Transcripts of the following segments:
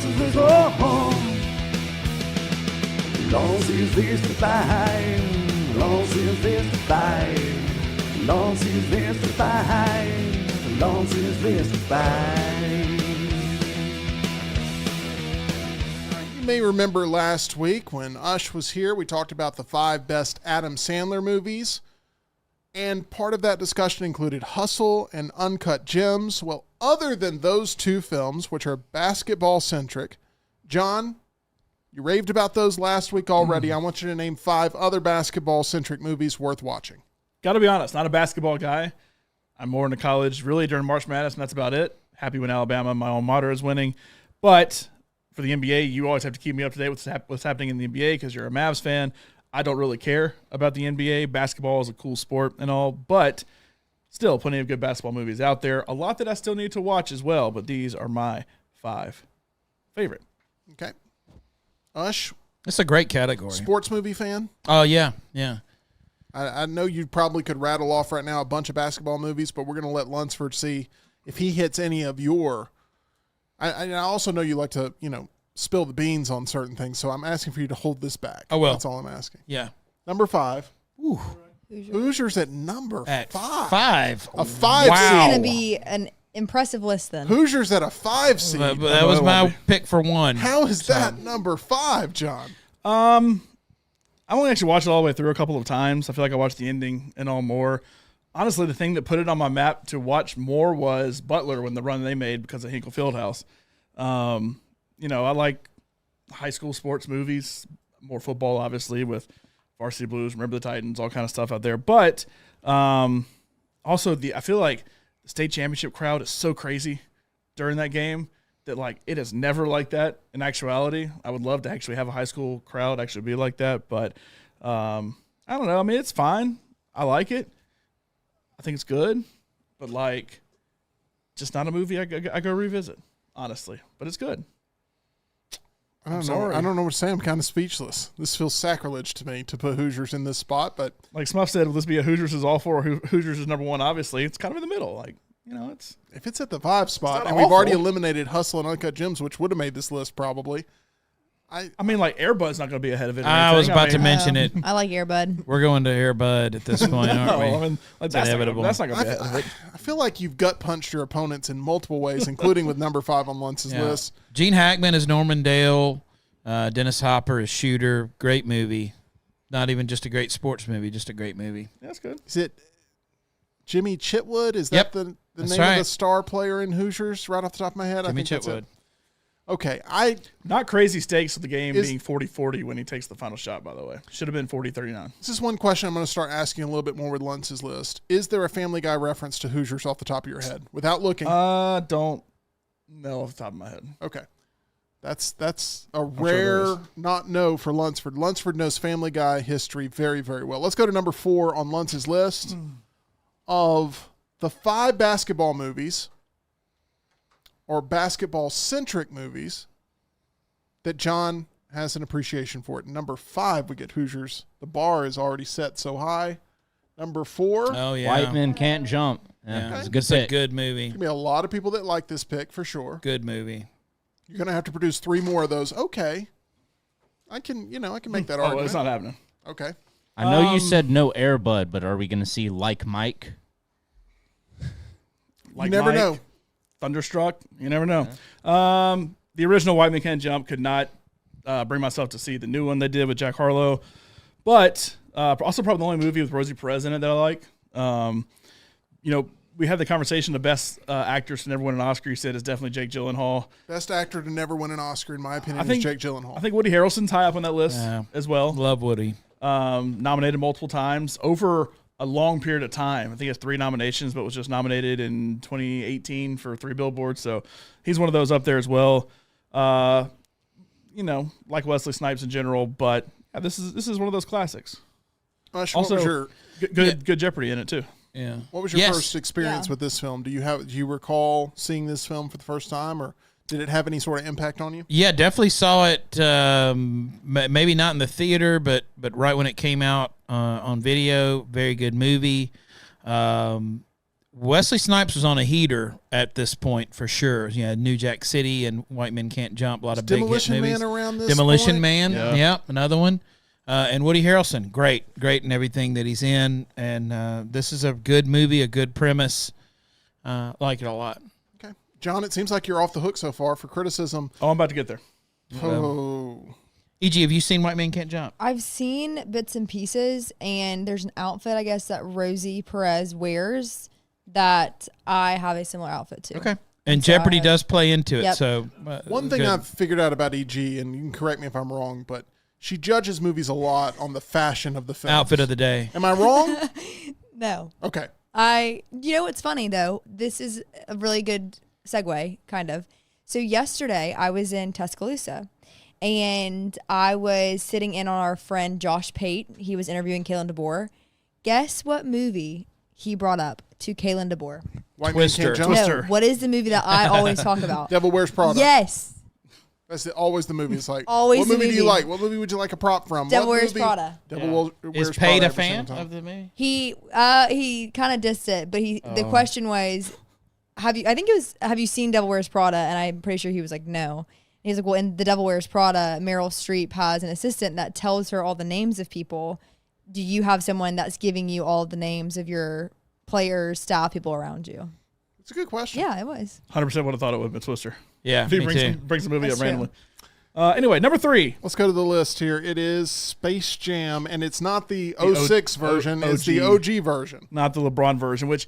Lunce's List, oh. Lunce's List of 5. Lunce's List of 5. Lunce's List of 5. Lunce's List of 5. You may remember last week when Ush was here, we talked about the 5 best Adam Sandler movies. And part of that discussion included Hustle and Uncut Gems. Well, other than those 2 films, which are basketball-centric, John, you raved about those last week already. I want you to name 5 other basketball-centric movies worth watching. Got to be honest, not a basketball guy. I'm more into college really during March Madness, and that's about it. Happy when Alabama, my alma mater, is winning. But for the NBA, you always have to keep me up to date with what's happening in the NBA because you're a Mavs fan. I don't really care about the NBA. Basketball is a cool sport and all, but still plenty of good basketball movies out there. A lot that I still need to watch as well, but these are my 5 favorite. Okay. Ush, It's a great category. sports movie fan? Oh, yeah. I know you probably could rattle off right now a bunch of basketball movies, but we're going to let Lunsford see if he hits any of your. I also know you like to, spill the beans on certain things, so I'm asking for you to hold this back. I will. That's all I'm asking. Yeah. Number 5. Ooh. Hoosiers at number 5. 5. A 5 Wow. seed. It's going to be an impressive list then. Hoosiers at a 5 seed. But that was my pick for 1. How is that number 5, John? I only actually watched it all the way through a couple of times. I feel like I watched the ending and all more. Honestly, the thing that put it on my map to watch more was Butler when the run they made because of Hinkle Fieldhouse. I like high school sports movies, more football, obviously, with Varsity Blues, Remember the Titans, all kind of stuff out there. But also, I feel like the state championship crowd is so crazy during that game that, it is never like that in actuality. I would love to actually have a high school crowd actually be like that. But I don't know. I mean, it's fine. I like it. I think it's good. But, just not a movie I go revisit, honestly. But it's good. I don't know what to say. I'm kind of speechless. This feels sacrilege to me to put Hoosiers in this spot, but like Smuff said, will this be a Hoosiers is all for, or Hoosiers is number 1? Obviously, it's kind of in the middle. It's if it's at the 5 spot, not and we've already awful. eliminated Hustle and Uncut Gems, which would have made this list probably. I mean, Air Bud's not going to be ahead of it. or I was anything. about to mention it. I like Air Bud. We're going to Air Bud at this point, aren't we? I mean, It's that's inevitable. That's not going to be ahead of it. I feel like you've gut punched your opponents in multiple ways, including with number 5 on Lunce's Yeah. list. Gene Hackman is Norman Dale. Dennis Hopper is Shooter. Great movie. Not even just a great sports movie, just a great movie. Yeah, that's good. Is it Jimmy Chitwood? Is Yep. that the That's name of right. the star player in Hoosiers right off the top of my head? Jimmy I think that's Chitwood. it. Okay, Not crazy stakes with the game Is- being 40-40 when he takes the final shot, by the way. Should have been 40-39. this is one question I'm going to start asking a little bit more with Lunce's list. Is there a Family Guy reference to Hoosiers off the top of your head without looking? Don't know off the top of my head. Okay. That's a rare not know for Lunsford. Lunsford knows Family Guy history very, very well. Let's go to number 4 on Lunce's list of the 5 basketball movies or basketball-centric movies that John has an appreciation for. At number 5, we get Hoosiers. The bar is already set so high. Number 4, Oh, yeah. White Men Can't Jump. Yeah, Yeah. it's a good It's a pick. good movie. going to be a lot of people that like this pick for sure. Good movie. You're going to have to produce 3 more of those. Okay. I can make that Oh, argument. it's not happening. Okay. I know you said no Air Bud, but are we going to see Like Mike? Like never Mike, know. Thunderstruck. You never know. The original White Man Can't Jump could not bring myself to see the new one they did with Jack Harlow. But also probably the only movie with Rosie Perez in it that I like. We had the conversation, the best actress to never win an Oscar, you said, is definitely Jake Gyllenhaal. Best actor to never win an Oscar, in my opinion, I think- is Jake Gyllenhaal. I think Woody Harrelson's high up on that list Yeah. as well. Love Woody. Nominated multiple times over a long period of time. I think he has 3 nominations, but was just nominated in 2018 for 3 billboards. So he's one of those up there as well. Like Wesley Snipes in general, but yeah, this is one of those classics. Ush, Also, what was your good Jeopardy in it too. Yeah. Yes. first Yes. experience Yeah. with this film? Do you recall seeing this film for the first time, or did it have any sort of impact on you? Yeah, definitely saw it. Maybe not in the theater, but right when it came out on video. Very good movie. Wesley Snipes was on a heater at this point for sure. You had New Jack City and White Men Can't Jump, a lot of big hit Demolition movies. Man around this Demolition point? Man, yeah, another one. And Woody Harrelson, great in everything that he's in. And this is a good movie, a good premise. Like it a lot. Okay. John, it seems like you're off the hook so far for criticism. Oh, I'm about to get there. Oh. E.G., have you seen White Men Can't Jump? I've seen bits and pieces, and there's an outfit, I guess, that Rosie Perez wears that I have a similar outfit to. Okay. And so Jeopardy I- does play into it. Yep. So One thing good. I've figured out about EG, and you can correct me if I'm wrong, but she judges movies a lot on the fashion of the film. Outfit of the day. Am I wrong? No. Okay. You know what's funny though? This is a really good segue, kind of. So yesterday I was in Tuscaloosa and I was sitting in on our friend Josh Pate. He was interviewing Kalen DeBoer. Guess what movie he brought up to Kalen DeBoer? White Twister. Man Can't Jump. Twister. No, what is the movie that I always talk about? Devil Wears Prada. Yes. That's always the movie. It's like, Always what the movie do you movie. like? What movie would you like a prop from? Devil What Wears movie? Prada. Devil Wears Is Prada Paid a every fan single time. of the movie? He kind of dissed it, but the question was, have you seen Devil Wears Prada? And I'm pretty sure he was like, no. And he's like, well, in The Devil Wears Prada, Meryl Streep has an assistant that tells her all the names of people. Do you have someone that's giving you all the names of your players, staff, people around you? It's a good question. Yeah, it was. 100% would have thought it would have been Twister. Yeah, If he me too. brings the movie That's up randomly. true. Anyway, number 3. Let's go to the list here. It is Space Jam, and it's not the The 06 version. It's the OG version. Not the LeBron version, which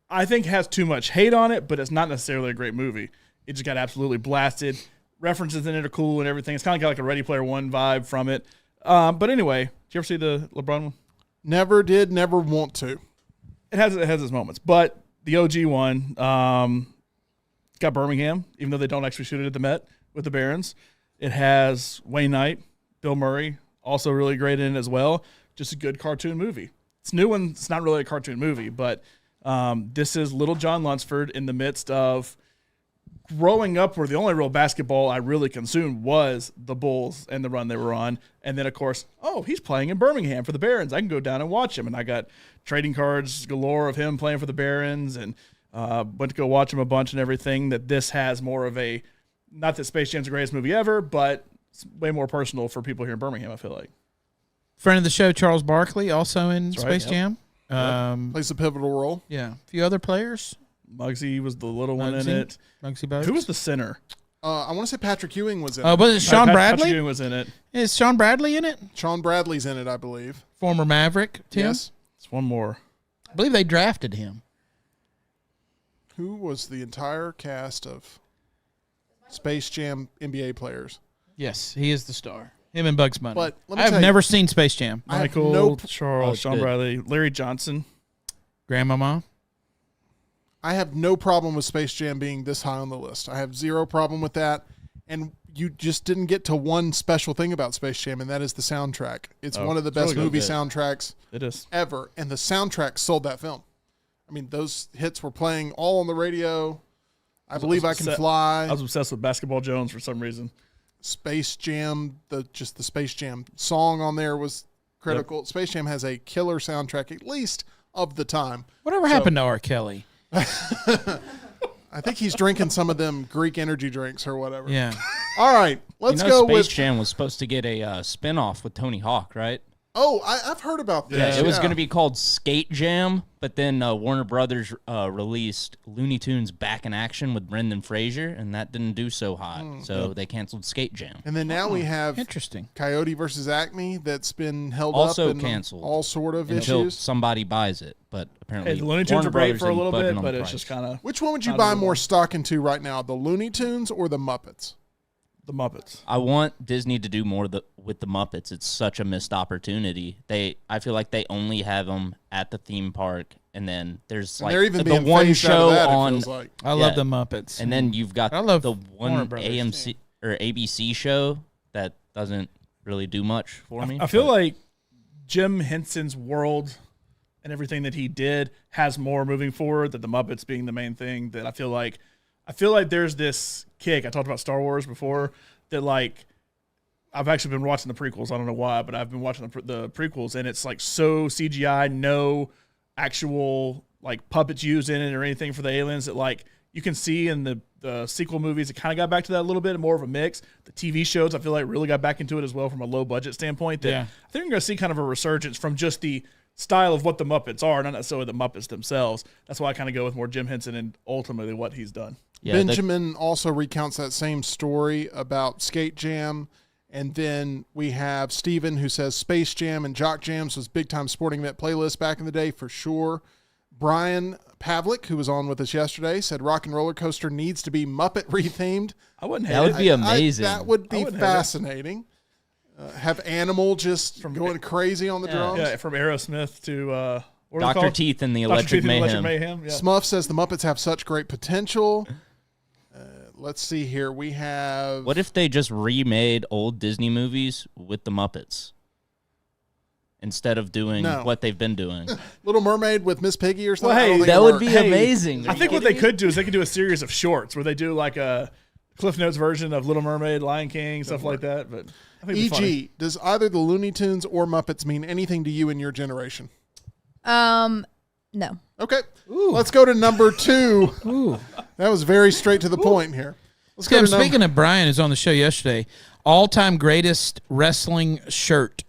I think has too much hate on it, but it's not necessarily a great movie. It just got absolutely blasted. References in it are cool and everything. It's kind of got like a Ready Player One vibe from it. But anyway, did you ever see the LeBron one? Never did, never want to. It has its moments, but the OG one got Birmingham, even though they don't actually shoot it at the Met with the Barons. It has Wayne Knight, Bill Murray, also really great in it as well. Just a good cartoon movie. It's new and it's not really a cartoon movie, but this is little John Lunsford in the midst of growing up where the only real basketball I really consumed was the Bulls and the run they were on. And then, of course, he's playing in Birmingham for the Barons. I can go down and watch him. And I got trading cards galore of him playing for the Barons and went to go watch him a bunch and everything. That this has more of a, not that Space Jam's the greatest movie ever, but it's way more personal for people here in Birmingham, I feel like. Friend of the show, Charles Barkley, also in That's right, Space Jam. Plays a pivotal role. Yeah, a few other players. Muggsy was the little one in Muggsy. it. Muggsy Bogues. Who was the center? I want to say Patrick Ewing was in Oh, it. was it Sean Patrick Bradley? Ewing was in it. Is Sean Bradley in it? Sean Bradley's in it, I believe. Former Maverick, Tim? Yes. It's one more. I believe they drafted him. Who was the entire cast of Space Jam NBA players? Yes, he is the star. Him and Bugs Bunny. But let me I've tell you- never seen Space Jam. I have Michael, no- Charles, Oh, Sean good. Bradley, Larry Johnson. Grandmama. I have no problem with Space Jam being this high on the list. I have zero problem with that. And you just didn't get to one special thing about Space Jam, and that is the soundtrack. It's one of the it's best really movie good. soundtracks It is. ever, and the soundtrack sold that film. I mean, those hits were playing all on the radio. I Believe I Can Fly, I was obsessed with Basketball Jones for some reason. Space Jam, the Space Jam song on there was critical. Space Jam has a killer soundtrack, at least of the time. Whatever happened to R. Kelly? I think he's drinking some of them Greek energy drinks or whatever. Yeah. All right, let's you know, go Space with. Jam was supposed to get a spin-off with Tony Hawk, right? Oh, I've heard about this. Yeah, it was going to be called Skate Jam, but then Warner Brothers released Looney Tunes Back in Action with Brendan Fraser, and that didn't do so hot, so they canceled Skate Jam. And then now we have Interesting. Coyote versus Acme that's been held Also up and canceled. all sort of Until issues. somebody buys it, but apparently Hey, the Looney Tunes Warner are great Brothers for a didn't little budge bit, on but the it's price. just kind of Which one would you Not buy anymore. more stock into right now, the Looney Tunes or the Muppets? the Muppets. I want Disney to do more with the Muppets. It's such a missed opportunity. I feel like they only have them at the theme park, and then there's And like they're even the being one phased out of show that, it on, feels like. I love Yeah. the Muppets. and then you've got I love the Warner one Brothers, AMC or ABC show that doesn't really do much for me. I feel but- like Jim Henson's world and everything that he did has more moving forward than the Muppets being the main thing. That I feel like there's this kick. I talked about Star Wars before. That like I've actually been watching the prequels. I don't know why, but I've been watching the prequels, and it's like so CGI, no actual like puppets used in it or anything for the aliens that like you can see in the sequel movies. It kind of got back to that a little bit, more of a mix. The TV shows, I feel like, really got back into it as well from a low budget standpoint. That I think we're going to see kind of a resurgence from just the style of what the Muppets are, not necessarily the Muppets themselves. That's why I kind of go with more Jim Henson and ultimately what he's done. Yeah, Benjamin also recounts that same story about Skate Jam. And then we have Steven who says Space Jam and Jock Jams was big-time sporting event playlist back in the day for sure. Brian Pavlik, who was on with us yesterday, said Rock and Roller Coaster needs to be Muppet rethemed. I wouldn't hate That would be amazing. That would be fascinating. Have Animal just going crazy on the drums. Yeah, from Aerosmith to Dr. Teeth and the Electric Mayhem. Yeah. Smuff says the Muppets have such great potential. Let's see here. We have... What if they just remade old Disney movies with the Muppets instead of doing what they've been doing? Little Mermaid with Miss Piggy or something? Well, hey, that would be amazing. I think what they could do is they could do a series of shorts where they do like a Cliff Notes version of Little Mermaid, Lion King, stuff like that. But I think it'd be funny. does either the Looney Tunes or Muppets mean anything to you in your generation? No. Okay. Let's go to number 2. That was very straight to the point here. Let's go to speaking of Brian, who's on the show yesterday, all-time greatest wrestling shirt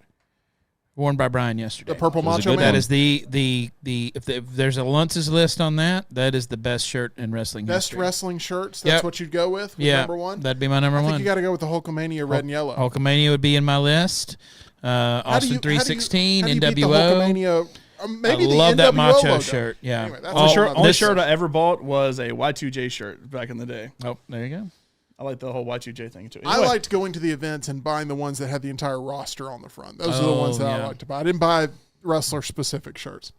worn by Brian yesterday. The Purple Macho Man. That is if there's a Lunce's list on that, that is the best shirt in wrestling Best history. wrestling shirts. That's what you'd go with number 1? That'd be my number I think one. you got to go with the Hulkamania red and yellow. Hulkamania would be in my list. Austin 316, how do you beat the NWO. Hulkamania? Maybe I the love NWO that macho logo. shirt. Yeah. Anyway, that's Only shirt I ever bought was a Y2J shirt back in the day. Oh, there you go. I like the whole Y2J thing too. I Anyway, liked going to the events and buying the ones that had the entire roster on the front. Those are the ones that I liked to buy. I didn't buy wrestler-specific shirts.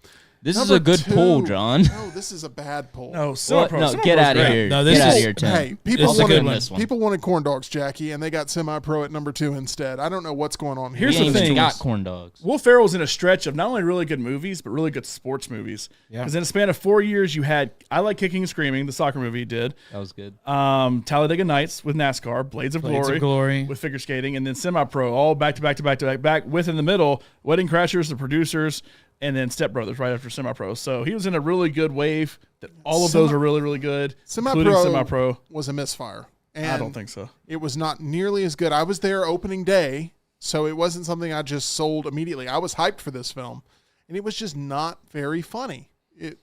This Number is a good 2. pull, John. No, this is a bad pull. no, What? Semi-Pro. No, Semi-Pro's get out of great. here. No, Get this out of is- here, Tim. Hey, people This is a good one. wanted corn dogs, Jackie, and they got semi-pro at number 2 instead. I don't know what's going on here. Here's We the ain't even thing. got corn dogs. Will Ferrell's in a stretch of not only really good movies, but really good sports movies. Because in a span of 4 years, you had I Like Kicking and Screaming, the soccer movie he did. That was good. Talladega Nights with NASCAR, Blades of Glory with figure skating, and then Semi-Pro, all back to back to back to back. With in the middle, Wedding Crashers, The Producers, and then Step Brothers right after Semi-Pro. So he was in a really good wave. That all of those are really, really good, including Semi-Pro. Was a misfire. And I don't think so. It was not nearly as good. I was there opening day, so it wasn't something I just sold immediately. I was hyped for this film, and it was just not very funny. I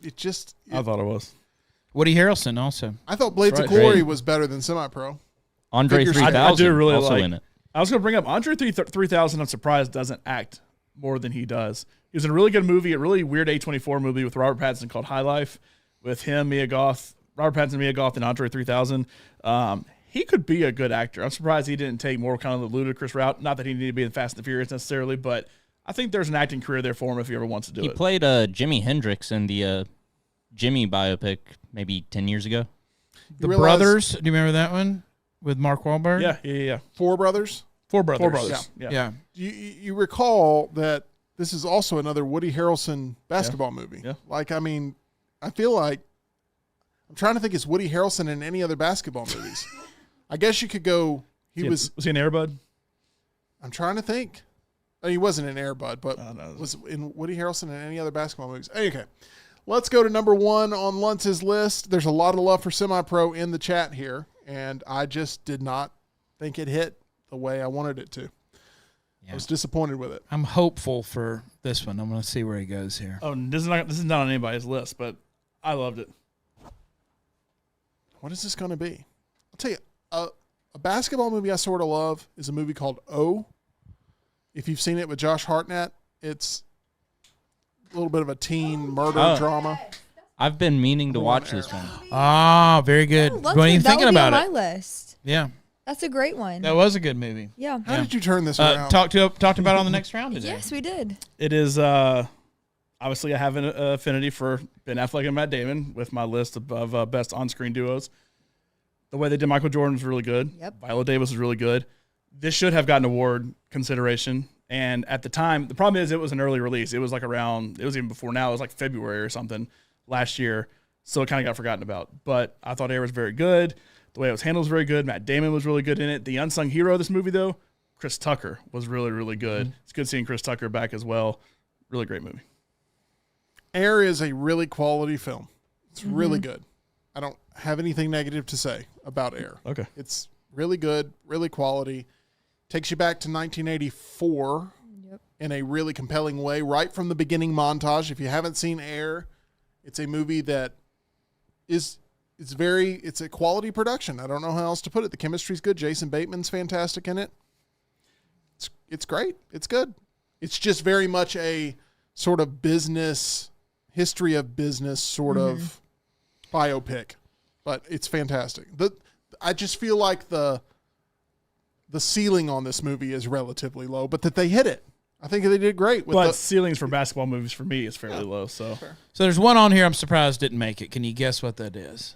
thought it was. Woody Harrelson also. I thought Blades of Right. Glory Great. was better than Semi-Pro. Andre Figure 3000 I do really also like. in it. I was going to bring up Andre 3000. I'm surprised doesn't act more than he does. He was in a really good movie, a really weird A24 movie with Robert Pattinson called High Life, with him, Mia Goth, Robert Pattinson, Mia Goth, and Andre 3000. He could be a good actor. I'm surprised he didn't take more kind of the ludicrous route. Not that he needed to be in Fast and the Furious necessarily, but I think there's an acting career there for him if he ever wants to do He it. played Jimi Hendrix in the Jimmy biopic maybe 10 years ago. The realize- Brothers. Do you remember that one with Mark Wahlberg? Yeah. 4 Brothers. Four Brothers. Four Brothers. Yeah. You recall that this is also another Woody Harrelson basketball movie. Yeah. Like, I mean, I feel like I'm trying to think, is Woody Harrelson in any other basketball movies? I guess you could go. Was he an Air Bud? I'm trying to think. Oh, he wasn't in Air Bud, but no. was in Woody Harrelson in any other basketball movies? Okay. Let's go to number 1 on Lunce's list. There's a lot of love for Semi-Pro in the chat here, and I just did not think it hit the way I wanted it to. I was disappointed with it. I'm hopeful for this one. I'm going to see where he goes here. Oh, this is not on anybody's list, but I loved it. What is this going to be? I'll tell you, a basketball movie I sort of love is a movie called O. If you've seen it with Josh Hartnett, it's a little bit of a teen murder drama. I've been meaning to watch this one. Ah, very good. Lunch What are you that thinking would be about on it? my list. Yeah, That's a great one. that was a good movie. Yeah. How did you turn this around? Talked about it on the next round today. Yes, we did. It is obviously I have an affinity for Ben Affleck and Matt Damon with my list of best on-screen duos. The way they did Michael Jordan was really good. Yep. Viola Davis was really good. This should have gotten award consideration. And at the time, the problem is it was an early release. It was like it was even before now. It was like February or something last year. So it kind of got forgotten about. But I thought Air was very good. The way it was handled was very good. Matt Damon was really good in it. The unsung hero of this movie, though, Chris Tucker, was really, really good. It's good seeing Chris Tucker back as well. Really great movie. Air is a really quality film. It's really good. I don't have anything negative to say about Air. Okay. It's really good, really quality. Takes you back to 1984 in a really compelling way, right from the beginning montage. If you haven't seen Air, it's a movie that it's a quality production. I don't know how else to put it. The chemistry's good. Jason Bateman's fantastic in it. It's great. It's good. It's just very much a sort of history of business sort of biopic, but it's fantastic. I just feel like the ceiling on this movie is relatively low, but that they hit it. I think they did great. But ceilings for basketball movies for me is fairly low. So there's one on here I'm surprised didn't make it. Can you guess what that is?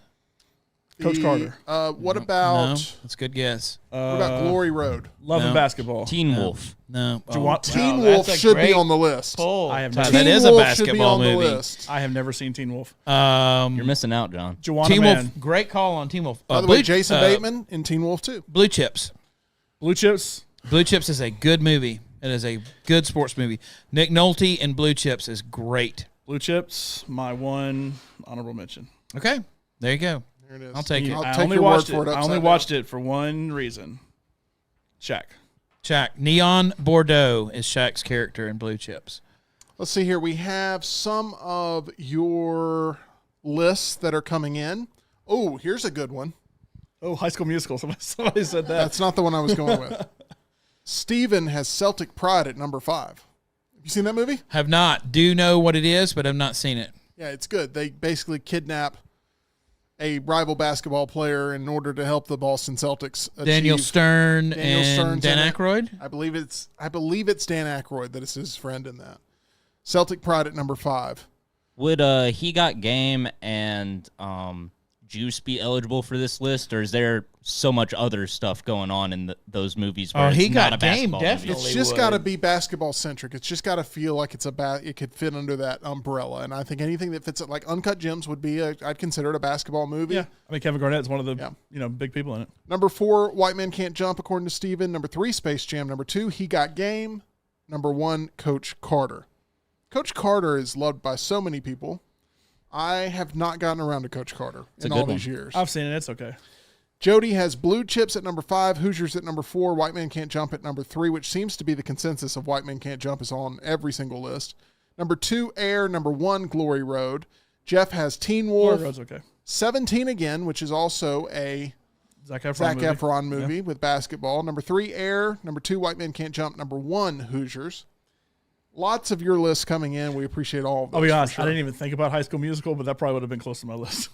Coach Carter. What about? No, that's a good guess. What about Glory Road? Love and basketball. Teen Wolf. No. Teen Wolf should be on the list. I have That never, is a basketball movie. I have never seen Teen Wolf. You're missing out, John. Juwanna Teen Man. Wolf. Great call on Teen Wolf. By the way, Jason Bateman in Teen Wolf too. Blue Chips. Blue Chips. Blue Chips is a good movie. It is a good sports movie. Nick Nolte in Blue Chips is great. Blue Chips, my one honorable mention. Okay, there you go. There it is. I'll take it. I'll I take only your watched word for it. it. I only watched it for one reason. Shaq. Shaq. Neon Bordeaux is Shaq's character in Blue Chips. Let's see here. We have some of your lists that are coming in. Oh, here's a good one. Oh, High School Musical. Somebody said that. That's not the one I was going with. Steven has Celtic Pride at number 5. Have you seen that movie? Have not. Do know what it is, but have not seen it. Yeah, it's good. They basically kidnap a rival basketball player in order to help the Boston Celtics achieve. Daniel Stern and Stern's Dan in it. Aykroyd. I believe it's Dan Aykroyd that is his friend in that. Celtic Pride at number 5. Would He Got Game and Juice be eligible for this list, or is there so much other stuff going on in those movies where it's He not Got a Game, basketball definitely. movie? It's just got to be basketball centric. It's just got to feel like it could fit under that umbrella. And I think anything that fits it, like Uncut Gems, would be I'd consider it a basketball movie. Yeah. I mean, Kevin Garnett's one of the big people in it. Number 4, White Man Can't Jump, according to Steven. Number 3, Space Jam. Number 2, He Got Game. Number 1, Coach Carter. Coach Carter is loved by so many people. I have not gotten around to Coach Carter in all these years. I've seen it. It's okay. Jody has Blue Chips at number 5, Hoosiers at number 4, White Man Can't Jump at number 3, which seems to be the consensus of White Man Can't Jump is on every single list. Number 2, Air. Number 1, Glory Road. Jeff has Teen Wolf. Road's okay. 17 Again, which is also a Zac Zac Efron Efron movie with basketball. Number 3, Air. Number 2, White Man Can't Jump. Number 1, Hoosiers. Lots of your lists coming in. We appreciate all of those. I'll be honest. for sure. I didn't even think about High School Musical, but that probably would have been close to my list.